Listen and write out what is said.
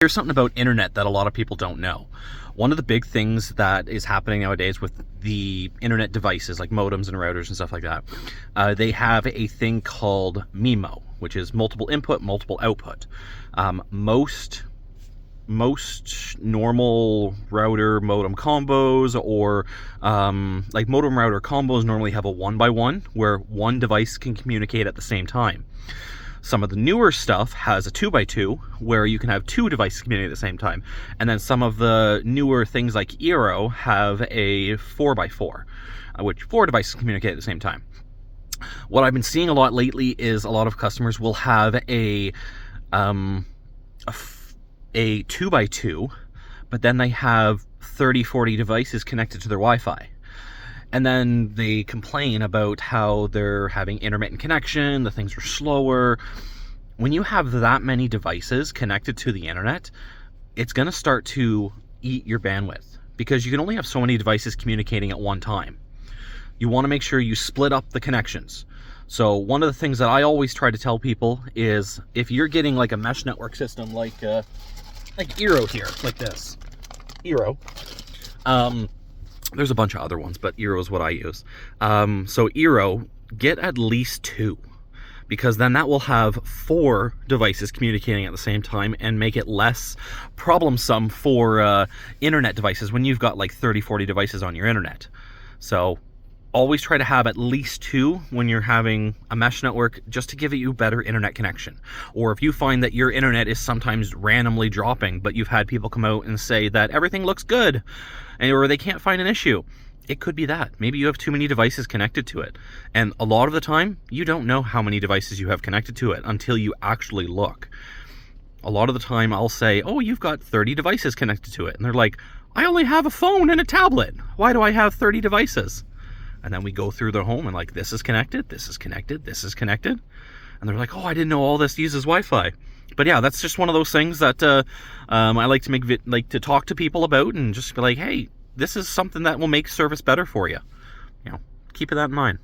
Here's something about internet that a lot of people don't know. One of the big things that is happening nowadays with the internet devices like modems and routers and stuff like that, they have a thing called MIMO, which is multiple input, multiple output. Most normal router modem combos or like modem router combos normally have a 1x1 where one device can communicate at the same time. Some of the newer stuff has a 2x2 where you can have two devices communicating at the same time. And then some of the newer things like Eero have a 4x4, which 4 devices communicate at the same time. What I've been seeing a lot lately is a lot of customers will have a 2x2, but then they have 30-40 devices connected to their Wi-Fi. And then they complain about how they're having intermittent connection, the things are slower. When you have that many devices connected to the internet, it's going to start to eat your bandwidth because you can only have so many devices communicating at one time. You want to make sure you split up the connections. So one of the things that I always try to tell people is if you're getting like a mesh network system like Eero here, like this, Eero, there's a bunch of other ones, but Eero is what I use. So Eero, get at least 2, because then that will have 4 devices communicating at the same time and make it less problemsome for internet devices when you've got like 30-40 devices on your internet. So always try to have at least 2 when you're having a mesh network, just to give you better internet connection. Or if you find that your internet is sometimes randomly dropping, but you've had people come out and say that everything looks good, or they can't find an issue, it could be that. Maybe you have too many devices connected to it. And a lot of the time, you don't know how many devices you have connected to it until you actually look. A lot of the time, I'll say, oh, you've got 30 devices connected to it. And they're like, I only have a phone and a tablet. Why do I have 30 devices? And then we go through their home and like, this is connected, this is connected, this is connected. And they're like, oh, I didn't know all this uses Wi-Fi. But yeah, that's just one of those things that I like to talk to people about and just be like, hey, this is something that will make service better for you. You know, keep that in mind.